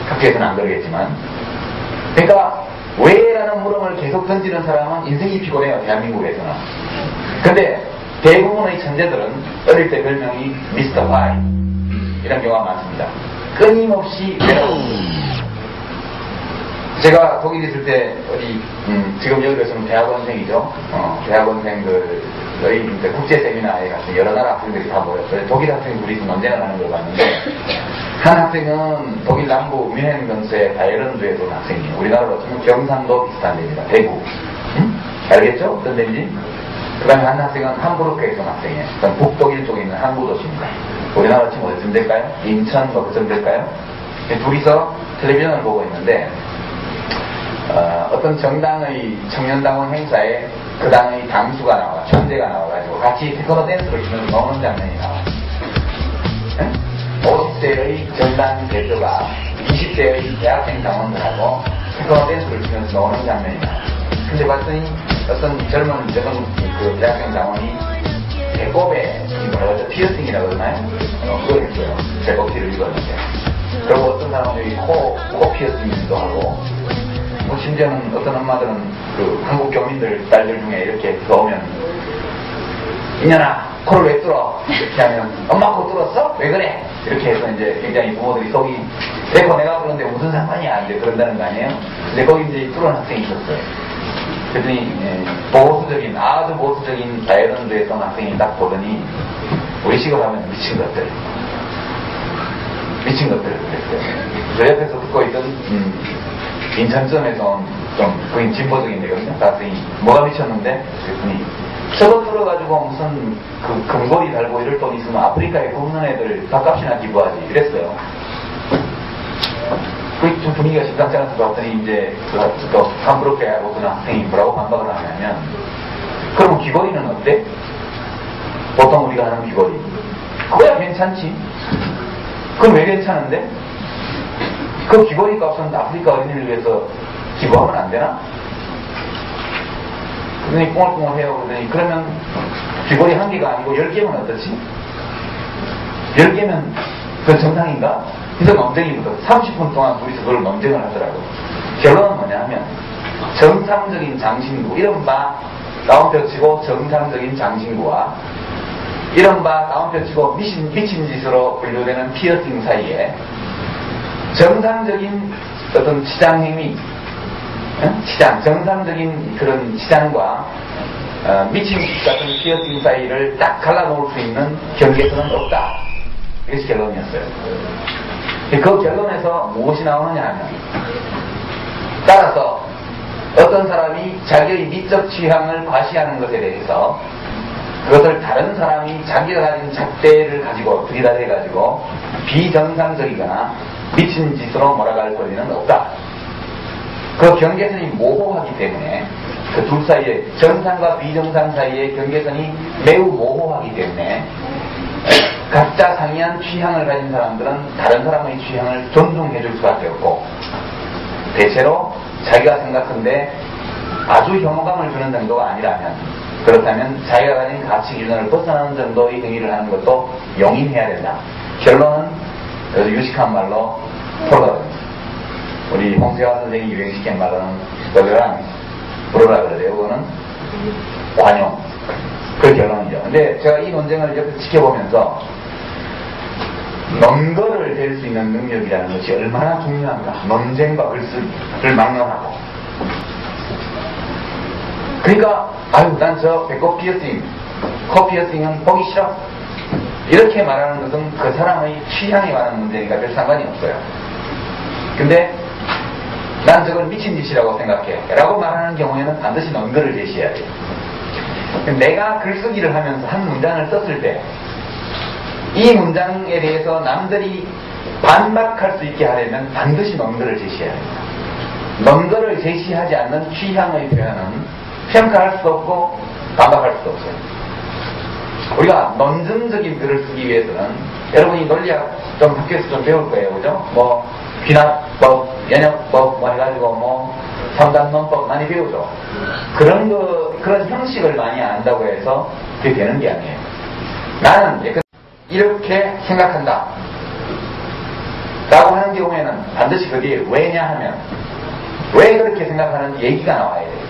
학교에서는 안 그러겠지만. 그러니까 왜? 라는 물음을 계속 던지는 사람은 인생이 피곤해요. 대한민국에서는. 근데 대부분의 천재들은 어릴 때 별명이 미스터 화이 이런 경우가 많습니다. 끊임없이 제가 독일 있을 때 지금 여기서는 대학원생이죠. 대학원생들의 국제 세미나에 가서 여러 나라 학생들이 다 모였어요. 독일 학생 둘이서 논쟁을 하는 걸 봤는데 한 학생은 독일 남부 뮌헨 근처의 바이에른주에 온 학생이에요. 우리나라로 치면 경상도 비슷한 데입니다. 대구. 알겠죠? 어떤 데인지? 그 다음에 한 학생은 함부르크에 있는 학생이에요. 그럼 북독일 쪽에 있는 항구 도시입니다. 우리나라로 치면 어디쯤 될까요? 인천 뭐 그쯤 될까요? 둘이서 텔레비전을 보고 있는데 어떤 정당의 청년당원 행사에 그 당의 당수가 나와, 천재가 나와가지고 같이 테크노 댄스를 추면서 노는 장면이 나와요. 50대의 정당 대표가 20대의 대학생 당원들하고 테크노 댄스를 추면서 노는 장면이 나와요. 근데 봤더니 어떤 젊은 그 대학생 당원이 배꼽에 피어싱이라고 그러나요? 그걸 했어요. 배꼽티를 입었는데. 그리고 어떤 사람은 여기 코 피어싱도 하고 뭐 심지어는 어떤 엄마들은 그 한국 교민들 딸들 중에 이렇게 들어오면 이년아 코를 왜 뚫어? 이렇게 하면 엄마 코 뚫었어? 왜 그래? 이렇게 해서 이제 굉장히 부모들이 속이 내코 내가 그런데 무슨 상관이야? 이제 그런다는 거 아니에요? 근데 거기 이제 뚫은 학생이 있었어요. 그랬더니 아주 보수적인 자유론주에서 학생이 딱 보더니 우리식으로 하면 미친 것들 그랬어요. 저 옆에서 듣고 있던 인천점에서 좀 거의 진보적인 데거든요. 학생이 뭐가 미쳤는데 그랬더니 저거 뚫어가지고 무슨 그 금고리 달고 이럴 돈 있으면 아프리카에 굶는 애들 밥값이나 기부하지 이랬어요. 좀 분위기가 심상치 않아서 봤더니 이제 또 함부르크에 하고 그 학생이 뭐라고 반박을 하냐면 그럼 귀걸이는 어때? 보통 우리가 하는 귀걸이 그거야 괜찮지. 그럼 왜 괜찮은데? 그 귀걸이 값은 아프리카 어린이를 위해서 기부하면 안 되나? 그러더니 꽁얼꽁얼해요. 그러더니 그러면 귀걸이 한 개가 아니고 10개면 어떻지? 10개면 그 정상인가? 그래서 논쟁이부터 30분 동안 둘이서 그걸 논쟁을 하더라고요. 결론은 뭐냐 하면 정상적인 장신구, 이른바 다운표 치고 정상적인 장신구와 이른바 다운표 치고 미친 짓으로 분류되는 피어싱 사이에 정상적인 어떤 시장 행위, 정상적인 그런 시장과 미친 같은 피어싱 사이를 딱 갈라놓을 수 있는 경계선은 없다. 이것이 결론이었어요. 그 결론에서 무엇이 나오느냐 하면 따라서 어떤 사람이 자기의 미적 취향을 과시하는 것에 대해서 그것을 다른 사람이 자기가 가진 잣대를 가지고 들이대가지고 비정상적이거나 미친 짓으로 몰아갈 권리는 없다. 그 경계선이 모호하기 때문에 그 둘 사이에 정상과 비정상 사이의 경계선이 매우 모호하기 때문에 각자 상이한 취향을 가진 사람들은 다른 사람의 취향을 존중해 줄 수밖에 없고 대체로 자기가 생각한데 아주 혐오감을 주는 정도가 아니라면, 그렇다면 자기가 가진 가치 기준을 벗어나는 정도의 행위를 하는 것도 용인해야 된다. 결론은 그래서 유식한 말로 톨러런스. 우리 홍세화 선생이 유행시킨 말로는 tolerance, 뭐라 그래요? 그거는 관용. 그 결론이죠. 근데 제가 이 논쟁을 옆에서 지켜보면서 논거를 댈 수 있는 능력이라는 것이 얼마나 중요한가. 논쟁과 글쓰기를 막론하고. 그러니까 아유 난 저 배꼽 피어싱, 코 피어싱은 보기 싫어. 이렇게 말하는 것은 그 사람의 취향에 관한 문제니까 별 상관이 없어요. 근데 난 저걸 미친 짓이라고 생각해 라고 말하는 경우에는 반드시 논거를 제시해야 돼요. 내가 글쓰기를 하면서 한 문장을 썼을 때 이 문장에 대해서 남들이 반박할 수 있게 하려면 반드시 논거를 제시해야 됩니다. 논거를 제시하지 않는 취향의 표현은 평가할 수도 없고 반박할 수도 없어요. 우리가 논증적인 글을 쓰기 위해서는 여러분이 논리학 좀 학교에서 좀 배울 거예요. 그죠? 뭐 귀납법, 연역법 뭐 해가지고 뭐 삼단론법 많이 배우죠. 그런 형식을 많이 안다고 해서 그게 되는 게 아니에요. 나는 이렇게 생각한다 라고 하는 경우에는 반드시 그게 왜냐 하면 왜 그렇게 생각하는 얘기가 나와야 돼요.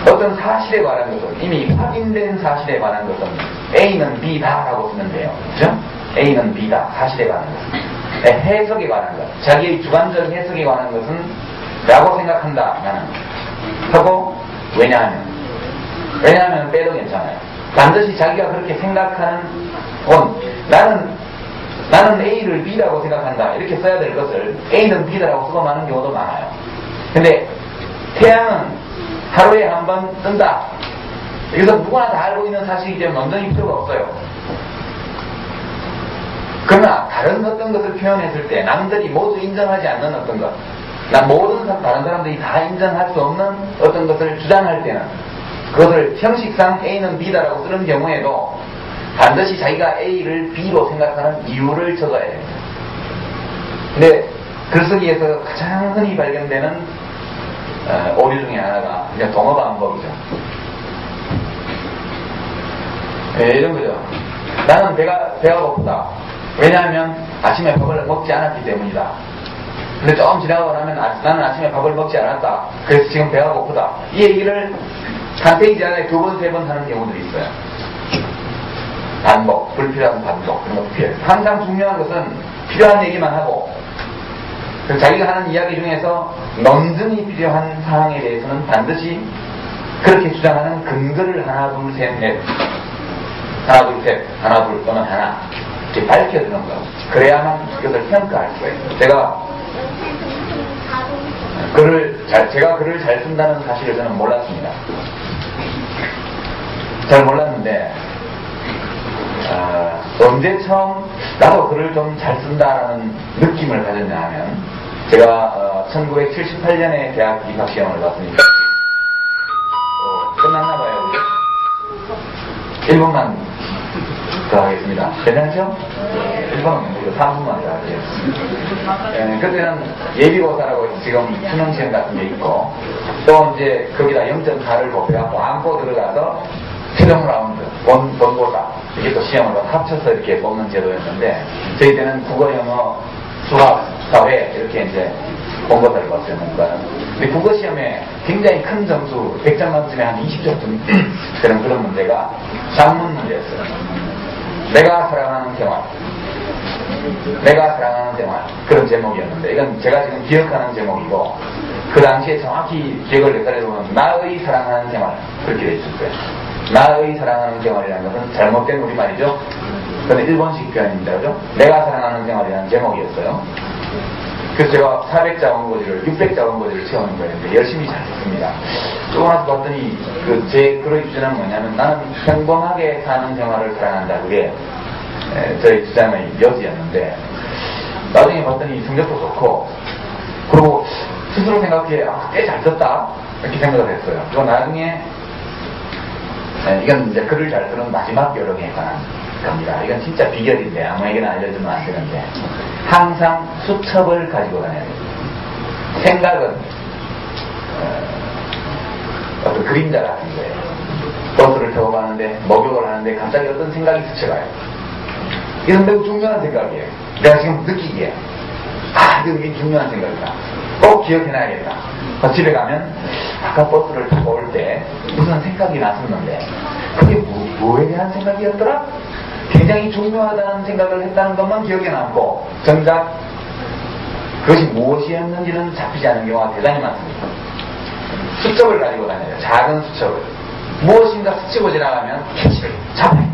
어떤 사실에 관한 것은 이미 확인된 사실에 관한 것은 A는 B다 라고 쓰면 돼요. 그죠? A는 B다. 사실에 관한 것은. 해석에 관한 것. 자기의 주관적 해석에 관한 것은 라고 생각한다. 나는. 하고 왜냐하면 빼도 괜찮아요. 반드시 자기가 그렇게 생각하는 나는 A를 B라고 생각한다. 이렇게 써야 될 것을 A는 B다라고 쓰고 마는 경우도 많아요. 근데 태양은 하루에 한 번 뜬다. 여기서 누구나 다 알고 있는 사실이기 때문에 논쟁이 필요가 없어요. 그러나 다른 어떤 것을 표현했을 때 남들이 모두 인정하지 않는 어떤 것, 모든 다른 사람들이 다 인정할 수 없는 어떤 것을 주장할 때는 그것을 형식상 A는 B다라고 쓰는 경우에도 반드시 자기가 A를 B로 생각하는 이유를 적어야 됩니다. 근데 글쓰기에서 가장 흔히 발견되는 오류 중에 하나가 그냥 동어반복이죠. 이런 거죠. 나는 배가 고프다. 왜냐하면 아침에 밥을 먹지 않았기 때문이다. 근데 조금 지나고 나면 나는 아침에 밥을 먹지 않았다. 그래서 지금 배가 고프다. 이 얘기를 한 페이지 안에 2번, 3번 하는 경우들이 있어요. 반복, 불필요한 반복, 그런 것도 필요해요. 항상 중요한 것은 필요한 얘기만 하고, 자기가 하는 이야기 중에서 논증이 필요한 사항에 대해서는 반드시 그렇게 주장하는 근거를 하나, 둘, 셋, 넷, 하나, 둘 또는 하나 이렇게 밝혀주는 거. 그래야만 그것을 평가할 수가 있어요. 제가 글을 잘 쓴다는 사실을 저는 몰랐습니다. 잘 몰랐는데 언제 처음 나도 글을 좀 잘 쓴다라는 느낌을 가졌냐 하면 제가 1978년에 대학 입학시험을 봤으니까 끝났나봐요. 1분만 더 하겠습니다. 괜찮죠? 1분은 모두 3분만 더 할게요. 그때는 예비고사라고 지금 수능시험 같은 게 있고 또 이제 거기다 0.4를 곱해갖고 안고 들어가서 최종 라운드, 본고사 이게 또 시험으로 합쳐서 이렇게 뽑는 제도였는데 저희 때는 국어, 영어, 수학, 사회 이렇게 이제 본고사를 봤어요. 근데 국어 시험에 굉장히 큰 점수 100점 만점에 한 20점쯤 되는 그런 문제가 작문 문제였어요. 내가 사랑하는 생활 그런 제목이었는데 이건 제가 지금 기억하는 제목이고 그 당시에 정확히 기억을 되살려보면 나의 사랑하는 생활 그렇게 돼 있었어요. 나의 사랑하는 생활이라는 것은 잘못된 우리말이죠. 그런데 일본식 표현입니다. 그죠? 내가 사랑하는 생활이라는 제목이었어요. 그래서 제가 400자 원고지를 600자 원고지를 채우는 거였는데 열심히 잘 썼습니다. 또 나서 봤더니 제 글의 주제는 뭐냐면 나는 평범하게 사는 생활을 사랑한다. 그게 저희 주장의 여지였는데 나중에 봤더니 성적도 좋고 그리고 스스로 생각해 꽤 잘 썼다 이렇게 생각을 했어요. 그리고 나중에 이건 이제 글을 잘 쓰는 마지막 요령에 관한 겁니다. 이건 진짜 비결인데 아무에게나 알려주면 안 되는데 항상 수첩을 가지고 다녀야 돼요. 생각은 어떤 그림자 같은 거예요. 버스를 타고 가는데 목욕을 하는데 갑자기 어떤 생각이 스쳐가요. 이건 매우 중요한 생각이에요. 내가 지금 느끼기에 이게 중요한 생각이다. 꼭 기억해놔야겠다. 집에 가면 아까 버스를 타고 올 때 무슨 생각이 났었는데 그게 뭐에 대한 생각이었더라? 굉장히 중요하다는 생각을 했다는 것만 기억에 남고 정작 그것이 무엇이었는지는 잡히지 않는 경우가 대단히 많습니다. 수첩을 가지고 다녀요. 작은 수첩을. 무엇인가 스치고 지나가면 캐치를 잡아요.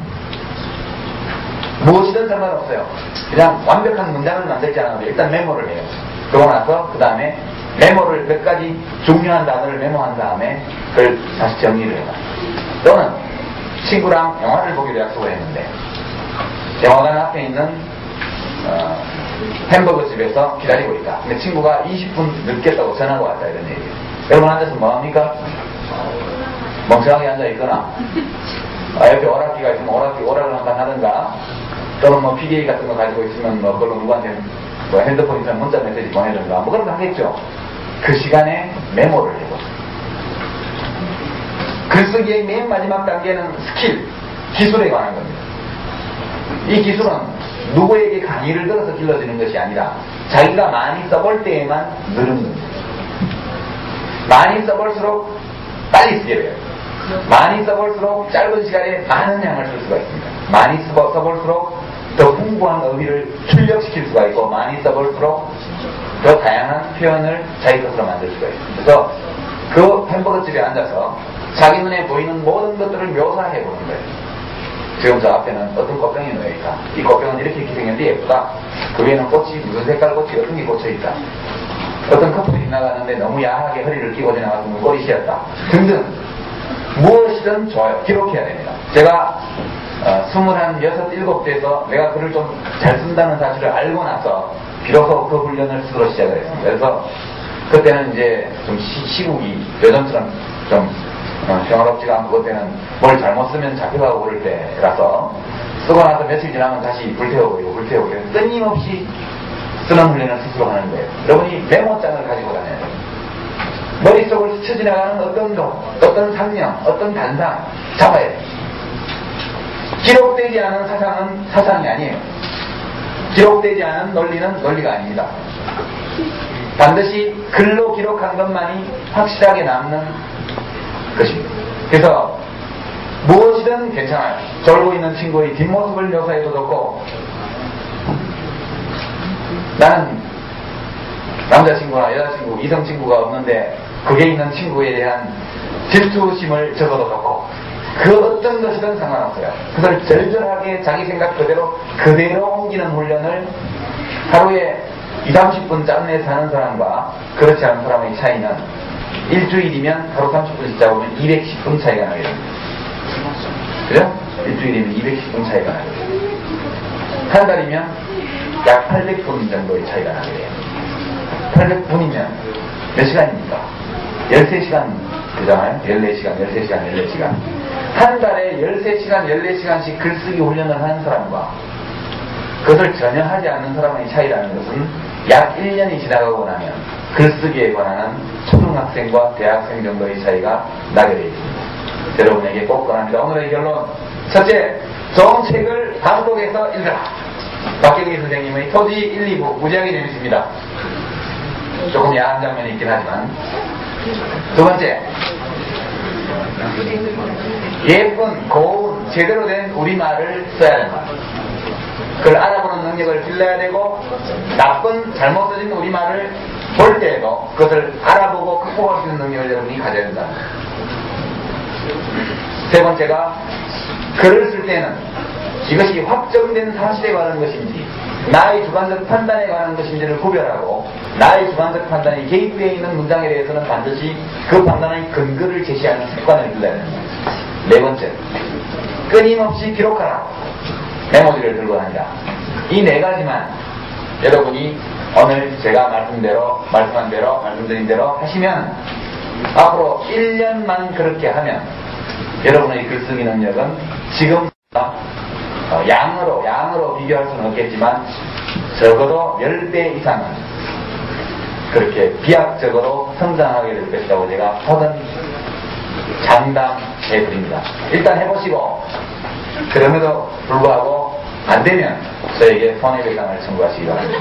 무엇이든 상관없어요. 그냥 완벽한 문장을 만들지 않아도 일단 메모를 해요. 그러고 나서 그 다음에 메모를 몇 가지 중요한 단어를 메모한 다음에 그걸 다시 정리를 해요. 또는 친구랑 영화를 보기로 약속을 했는데 영화관 앞에 있는 햄버거 집에서 기다리고 있다. 근데 친구가 20분 늦겠다고 전화가 왔다 이런 얘기예요. 여러분 앉아서 뭐합니까? 멍청하게 앉아있거나 옆에 오락기가 있으면 오락을 한번 하든가 또는 뭐 PDA 같은 거 가지고 있으면 뭐 그걸로 누구한테 뭐 핸드폰 있으면 문자 메시지 보내든가 뭐 그런 거 하겠죠. 그 시간에 메모를 해보세요. 글쓰기의 맨 마지막 단계는 스킬, 기술에 관한 겁니다. 이 기술은 누구에게 강의를 들어서 길러지는 것이 아니라 자기가 많이 써볼 때에만 늘은 겁니다. 많이 써볼수록 빨리 쓰게 돼요. 많이 써볼수록 짧은 시간에 많은 양을 쓸 수가 있습니다. 많이 써볼수록 더 풍부한 의미를 출력시킬 수가 있고 많이 써볼수록 더 다양한 표현을 자기 것으로 만들 수가 있습니다. 그래서 그 햄버거집에 앉아서 자기 눈에 보이는 모든 것들을 묘사해 보는 거예요. 지금 저 앞에는 어떤 꽃병이 놓여있다. 이 꽃병은 이렇게 생겼는데 예쁘다. 그 위에는 꽃이 무슨 색깔 꽃이 어떤 게 꽂혀있다. 어떤 커플이 지나가는데 너무 야하게 허리를 끼고 지나가서 꼬리 씌었다. 등등 무엇이든 좋아요. 기록해야 됩니다. 제가 26, 7대에서 내가 글을 좀 잘 쓴다는 사실을 알고 나서 비로소 그 훈련을 스스로 시작을 했습니다. 그래서 그때는 이제 좀 시국이 요즘처럼 좀 평화롭지가 않고 그때는 뭘 잘못 쓰면 잡혀가고 그럴 때라서 쓰고 나서 며칠 지나면 다시 불태워버리고 끊임없이 쓰는 훈련을 스스로 하는 거예요. 여러분이 메모장을 가지고 다녀야 돼요. 머릿속을 스쳐 지나가는 어떤 것, 어떤 상명, 어떤 단상 잡아야 돼요. 기록되지 않은 사상은 사상이 아니에요. 기록되지 않은 논리는 논리가 아닙니다. 반드시 글로 기록한 것만이 확실하게 남는 것입니다. 그래서 무엇이든 괜찮아요. 졸고 있는 친구의 뒷모습을 묘사해도 좋고 나는 남자친구나 여자친구, 이성친구가 없는데 그게 있는 친구에 대한 질투심을 적어도 좋고 그 어떤 것이든 상관없어요. 그걸 절절하게 자기 생각 그대로 옮기는 훈련을 하루에 20-30분 짬내서 하는 사람과 그렇지 않은 사람의 차이는 일주일이면 하루 30분씩 잡으면 210분 차이가 나게 됩니다. 그죠? 일주일이면 210분 차이가 나게 됩니다. 한 달이면 약 800분 정도의 차이가 나게 돼요. 800분이면 몇 시간입니까? 13시간 되잖아요? 14시간. 한 달에 13시간, 14시간씩 글쓰기 훈련을 하는 사람과 그것을 전혀 하지 않는 사람의 차이라는 것은 약 1년이 지나가고 나면 글쓰기에 관한 초등학생과 대학생 정도의 차이가 나게 되어 있습니다. 여러분에게 꼭 권합니다. 오늘의 결론. 첫째, 좋은 책을 반복해서 읽어라. 박경희 선생님의 토지 1, 2부 무지하게 재밌습니다. 조금 야한 장면이 있긴 하지만. 두 번째, 예쁜, 고운, 제대로 된 우리말을 써야 된다. 그걸 알아보는 능력을 길러야 되고 나쁜, 잘못 써진 우리말을 볼 때에도 그것을 알아보고 극복할 수 있는 능력을 여러분이 가져야 된다. 세 번째가 글을 쓸 때는 이것이 확정된 사실에 관한 것인지 나의 주관적 판단에 관한 것인지를 구별하고 나의 주관적 판단이 개입되어 있는 문장에 대해서는 반드시 그 판단의 근거를 제시하는 습관을 길러야 됩니다. 네 번째, 끊임없이 기록하라. 메모지를 들고 다니라. 이 네 가지만 여러분이 오늘 제가 말씀드린 대로 하시면 앞으로 1년만 그렇게 하면 여러분의 글쓰기 능력은 지금보다 양으로 비교할 수는 없겠지만 적어도 10배 이상은 그렇게 비약적으로 성장하게 될 것이라고 제가 혹은 장담해 드립니다. 일단 해보시고 그럼에도 불구하고 안 되면 저에게 손해배상을 청구하시기 바랍니다.